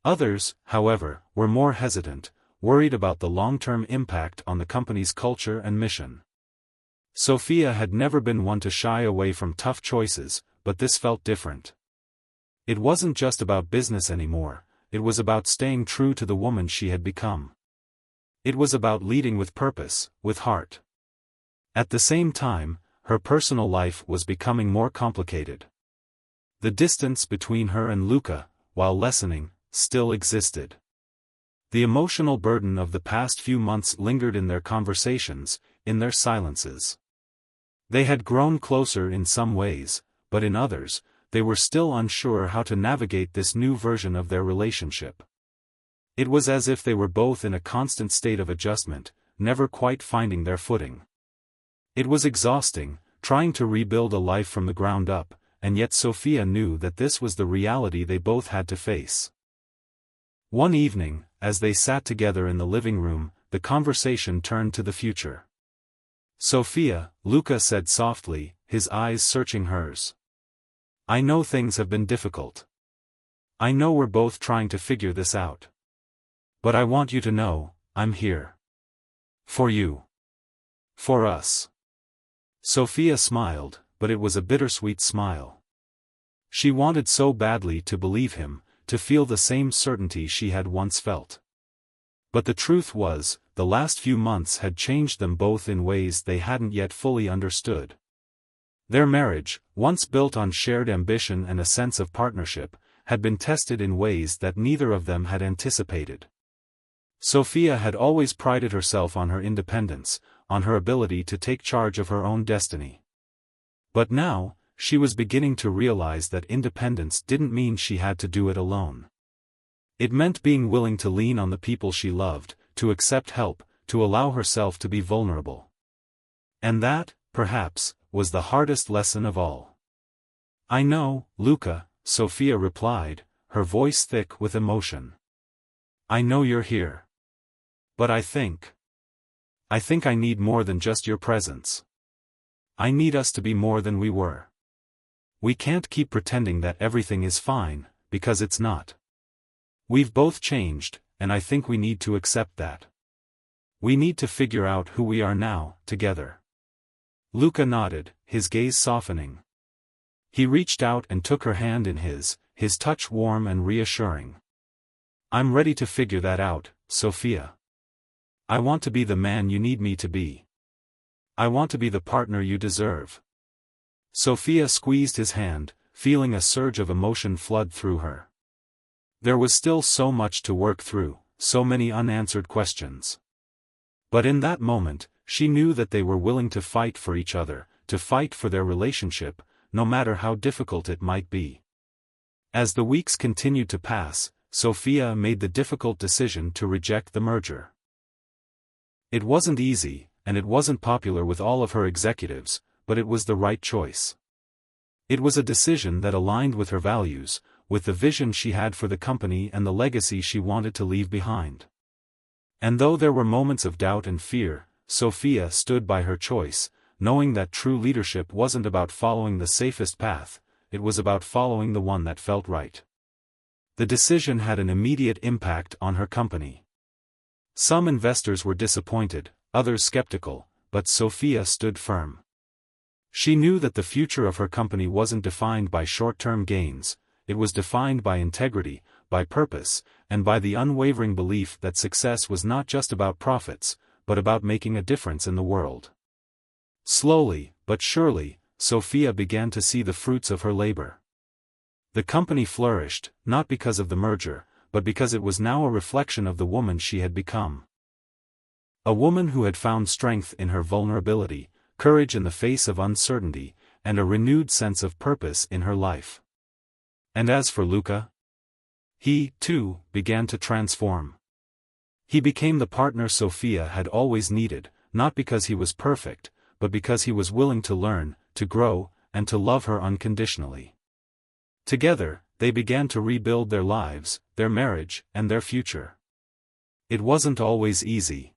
Others, however, were more hesitant, worried about the long-term impact on the company's culture and mission. Sophia had never been one to shy away from tough choices, but this felt different. It wasn't just about business anymore, it was about staying true to the woman she had become. It was about leading with purpose, with heart. At the same time, her personal life was becoming more complicated. The distance between her and Luca, while lessening, still existed. The emotional burden of the past few months lingered in their conversations, in their silences. They had grown closer in some ways, but in others, they were still unsure how to navigate this new version of their relationship. It was as if they were both in a constant state of adjustment, never quite finding their footing. It was exhausting, trying to rebuild a life from the ground up, and yet Sophia knew that this was the reality they both had to face. One evening, as they sat together in the living room, the conversation turned to the future. "Sophia," Luca said softly, his eyes searching hers. "I know things have been difficult. I know we're both trying to figure this out. But I want you to know, I'm here. For you. For us." Sophia smiled, but it was a bittersweet smile. She wanted so badly to believe him, to feel the same certainty she had once felt. But the truth was, the last few months had changed them both in ways they hadn't yet fully understood. Their marriage, once built on shared ambition and a sense of partnership, had been tested in ways that neither of them had anticipated. Sophia had always prided herself on her independence, on her ability to take charge of her own destiny. But now, she was beginning to realize that independence didn't mean she had to do it alone. It meant being willing to lean on the people she loved, to accept help, to allow herself to be vulnerable. And that, perhaps, was the hardest lesson of all. "I know, Luca," Sophia replied, her voice thick with emotion. "I know you're here. But I think I need more than just your presence. I need us to be more than we were. We can't keep pretending that everything is fine, because it's not. We've both changed, and I think we need to accept that. We need to figure out who we are now, together." Luca nodded, his gaze softening. He reached out and took her hand in his touch warm and reassuring. "I'm ready to figure that out, Sophia. I want to be the man you need me to be. I want to be the partner you deserve." Sophia squeezed his hand, feeling a surge of emotion flood through her. There was still so much to work through, so many unanswered questions. But in that moment, she knew that they were willing to fight for each other, to fight for their relationship, no matter how difficult it might be. As the weeks continued to pass, Sophia made the difficult decision to reject the merger. It wasn't easy, and it wasn't popular with all of her executives, but it was the right choice. It was a decision that aligned with her values, with the vision she had for the company and the legacy she wanted to leave behind. And though there were moments of doubt and fear, Sophia stood by her choice, knowing that true leadership wasn't about following the safest path, it was about following the one that felt right. The decision had an immediate impact on her company. Some investors were disappointed, others skeptical, but Sophia stood firm. She knew that the future of her company wasn't defined by short-term gains, it was defined by integrity, by purpose, and by the unwavering belief that success was not just about profits, but about making a difference in the world. Slowly, but surely, Sophia began to see the fruits of her labor. The company flourished, not because of the merger, but because it was now a reflection of the woman she had become. A woman who had found strength in her vulnerability, courage in the face of uncertainty, and a renewed sense of purpose in her life. And as for Luca, he, too, began to transform. He became the partner Sophia had always needed, not because he was perfect, but because he was willing to learn, to grow, and to love her unconditionally. Together, they began to rebuild their lives, their marriage, and their future. It wasn't always easy.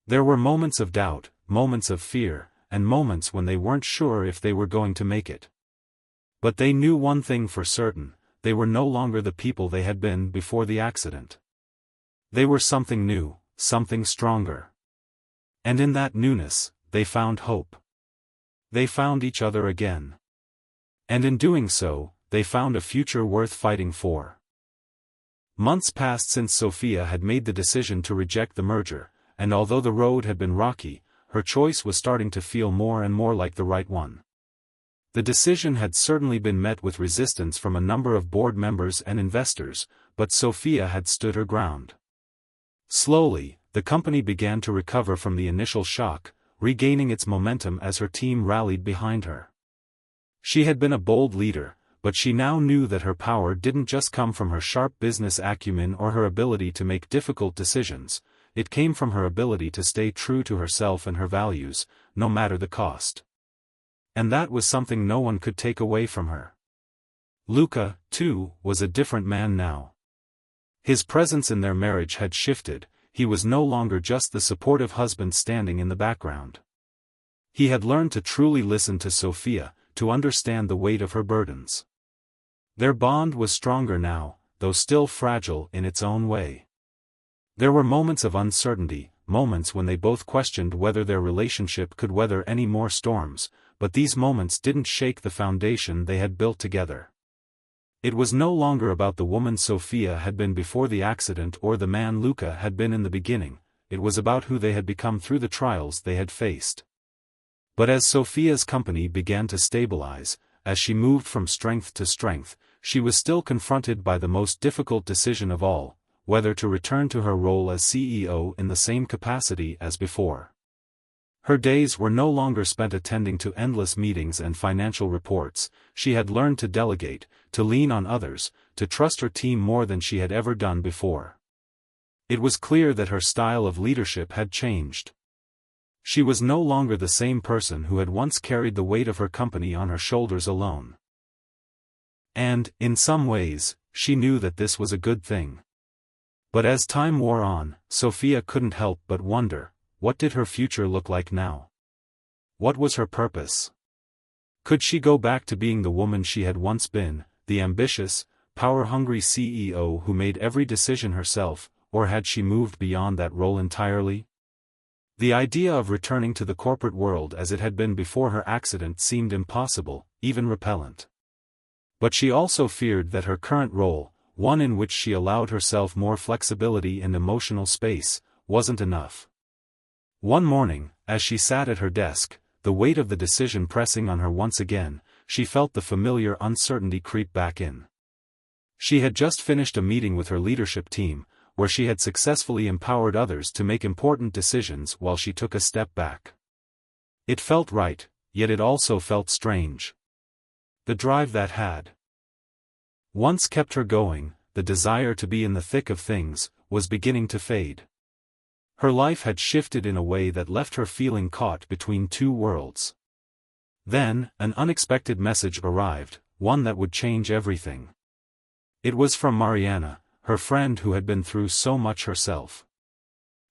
There were moments of doubt, moments of fear, and moments when they weren't sure if they were going to make it. But they knew one thing for certain, they were no longer the people they had been before the accident. They were something new, something stronger. And in that newness, they found hope. They found each other again. And in doing so, they found a future worth fighting for. Months passed since Sophia had made the decision to reject the merger, and although the road had been rocky, her choice was starting to feel more and more like the right one. The decision had certainly been met with resistance from a number of board members and investors, but Sophia had stood her ground. Slowly, the company began to recover from the initial shock, regaining its momentum as her team rallied behind her. She had been a bold leader, but she now knew that her power didn't just come from her sharp business acumen or her ability to make difficult decisions, it came from her ability to stay true to herself and her values, no matter the cost. And that was something no one could take away from her. Luca, too, was a different man now. His presence in their marriage had shifted, he was no longer just the supportive husband standing in the background. He had learned to truly listen to Sophia, to understand the weight of her burdens. Their bond was stronger now, though still fragile in its own way. There were moments of uncertainty, moments when they both questioned whether their relationship could weather any more storms, but these moments didn't shake the foundation they had built together. It was no longer about the woman Sophia had been before the accident or the man Luca had been in the beginning, it was about who they had become through the trials they had faced. But as Sophia's company began to stabilize, as she moved from strength to strength, she was still confronted by the most difficult decision of all, whether to return to her role as CEO in the same capacity as before. Her days were no longer spent attending to endless meetings and financial reports. She had learned to delegate, to lean on others, to trust her team more than she had ever done before. It was clear that her style of leadership had changed. She was no longer the same person who had once carried the weight of her company on her shoulders alone. And, in some ways, she knew that this was a good thing. But as time wore on, Sophia couldn't help but wonder, what did her future look like now? What was her purpose? Could she go back to being the woman she had once been, the ambitious, power-hungry CEO who made every decision herself, or had she moved beyond that role entirely? The idea of returning to the corporate world as it had been before her accident seemed impossible, even repellent. But she also feared that her current role, one in which she allowed herself more flexibility and emotional space, wasn't enough. One morning, as she sat at her desk, the weight of the decision pressing on her once again, she felt the familiar uncertainty creep back in. She had just finished a meeting with her leadership team, where she had successfully empowered others to make important decisions while she took a step back. It felt right, yet it also felt strange. The drive that had once kept her going, the desire to be in the thick of things, was beginning to fade. Her life had shifted in a way that left her feeling caught between two worlds. Then, an unexpected message arrived, one that would change everything. It was from Mariana, her friend who had been through so much herself.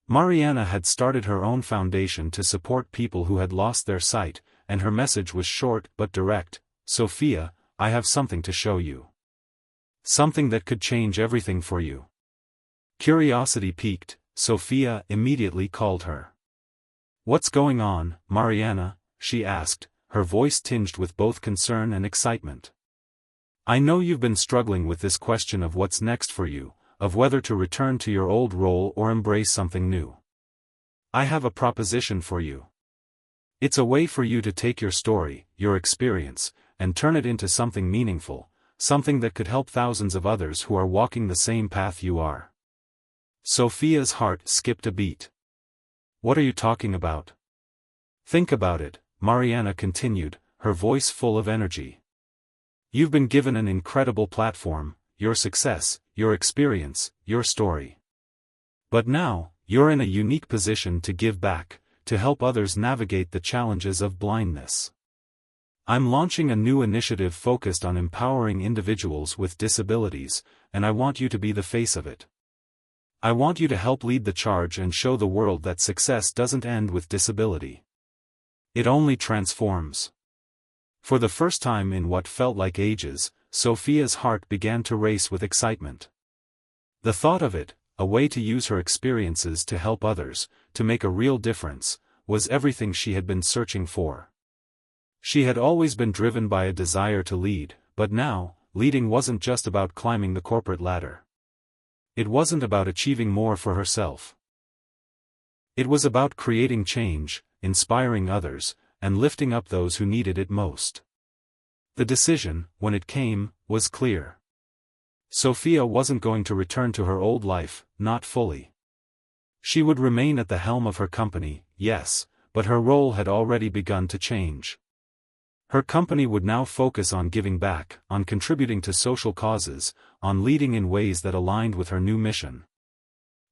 Mariana had started her own foundation to support people who had lost their sight, and her message was short but direct: "Sophia, I have something to show you. Something that could change everything for you." Curiosity piqued, Sophia immediately called her. "What's going on, Mariana?" she asked, her voice tinged with both concern and excitement. "I know you've been struggling with this question of what's next for you, of whether to return to your old role or embrace something new. I have a proposition for you. It's a way for you to take your story, your experience, and turn it into something meaningful, something that could help thousands of others who are walking the same path you are." Sophia's heart skipped a beat. "What are you talking about?" "Think about it," Mariana continued, her voice full of energy. "You've been given an incredible platform, your success, your experience, your story. But now, you're in a unique position to give back, to help others navigate the challenges of blindness. I'm launching a new initiative focused on empowering individuals with disabilities, and I want you to be the face of it. I want you to help lead the charge and show the world that success doesn't end with disability. It only transforms." For the first time in what felt like ages, Sophia's heart began to race with excitement. The thought of it, a way to use her experiences to help others, to make a real difference, was everything she had been searching for. She had always been driven by a desire to lead, but now, leading wasn't just about climbing the corporate ladder. It wasn't about achieving more for herself. It was about creating change, inspiring others, and lifting up those who needed it most. The decision, when it came, was clear. Sophia wasn't going to return to her old life, not fully. She would remain at the helm of her company, yes, but her role had already begun to change. Her company would now focus on giving back, on contributing to social causes, on leading in ways that aligned with her new mission.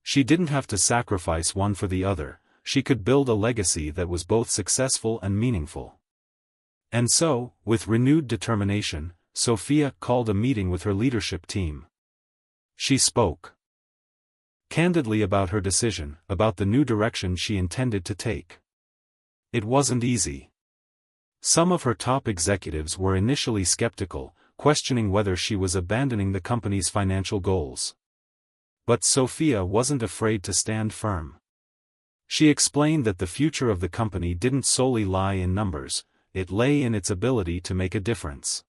She didn't have to sacrifice one for the other, she could build a legacy that was both successful and meaningful. And so, with renewed determination, Sophia called a meeting with her leadership team. She spoke candidly about her decision, about the new direction she intended to take. It wasn't easy. Some of her top executives were initially skeptical, questioning whether she was abandoning the company's financial goals. But Sophia wasn't afraid to stand firm. She explained that the future of the company didn't solely lie in numbers, it lay in its ability to make a difference.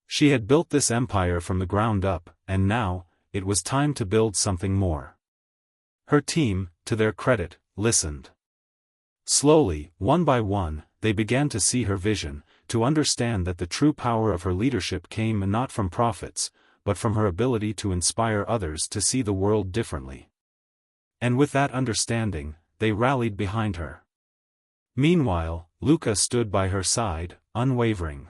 She had built this empire from the ground up, and now, it was time to build something more. Her team, to their credit, listened. Slowly, one by one, they began to see her vision, to understand that the true power of her leadership came not from profits, but from her ability to inspire others to see the world differently. And with that understanding, they rallied behind her. Meanwhile, Luca stood by her side, unwavering.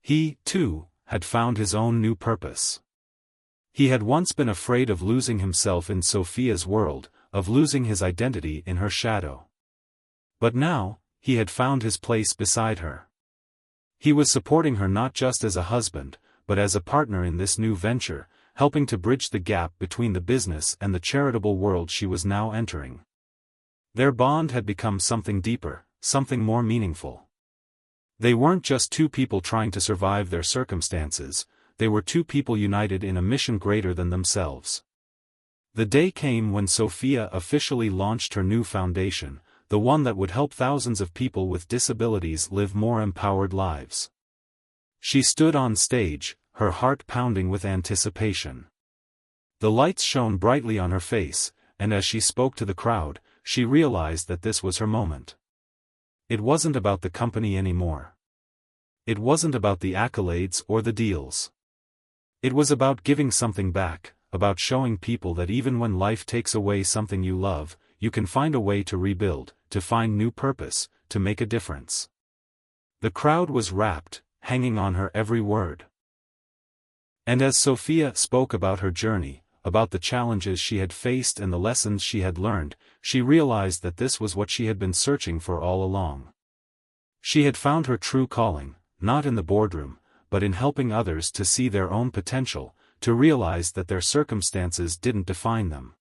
He, too, had found his own new purpose. He had once been afraid of losing himself in Sophia's world, of losing his identity in her shadow. But now, he had found his place beside her. He was supporting her not just as a husband, but as a partner in this new venture, helping to bridge the gap between the business and the charitable world she was now entering. Their bond had become something deeper, something more meaningful. They weren't just two people trying to survive their circumstances, they were two people united in a mission greater than themselves. The day came when Sophia officially launched her new foundation, the one that would help thousands of people with disabilities live more empowered lives. She stood on stage, her heart pounding with anticipation. The lights shone brightly on her face, and as she spoke to the crowd, she realized that this was her moment. It wasn't about the company anymore. It wasn't about the accolades or the deals. It was about giving something back, about showing people that even when life takes away something you love, you can find a way to rebuild, to find new purpose, to make a difference. The crowd was rapt, hanging on her every word. And as Sophia spoke about her journey, about the challenges she had faced and the lessons she had learned, she realized that this was what she had been searching for all along. She had found her true calling, not in the boardroom, but in helping others to see their own potential, to realize that their circumstances didn't define them.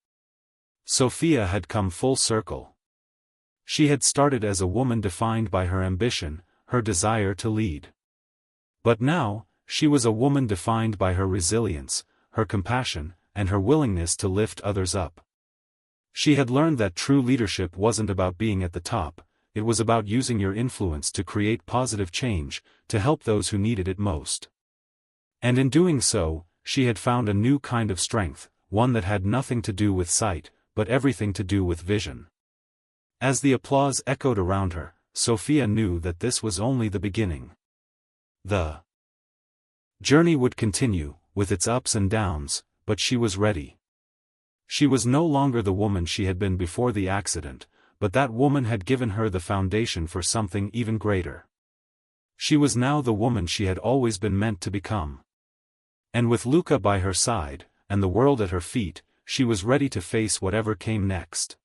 Sophia had come full circle. She had started as a woman defined by her ambition, her desire to lead. But now, she was a woman defined by her resilience, her compassion, and her willingness to lift others up. She had learned that true leadership wasn't about being at the top, it was about using your influence to create positive change, to help those who needed it most. And in doing so, she had found a new kind of strength, one that had nothing to do with sight, but everything to do with vision. As the applause echoed around her, Sophia knew that this was only the beginning. The journey would continue, with its ups and downs, but she was ready. She was no longer the woman she had been before the accident, but that woman had given her the foundation for something even greater. She was now the woman she had always been meant to become. And with Luca by her side, and the world at her feet, she was ready to face whatever came next.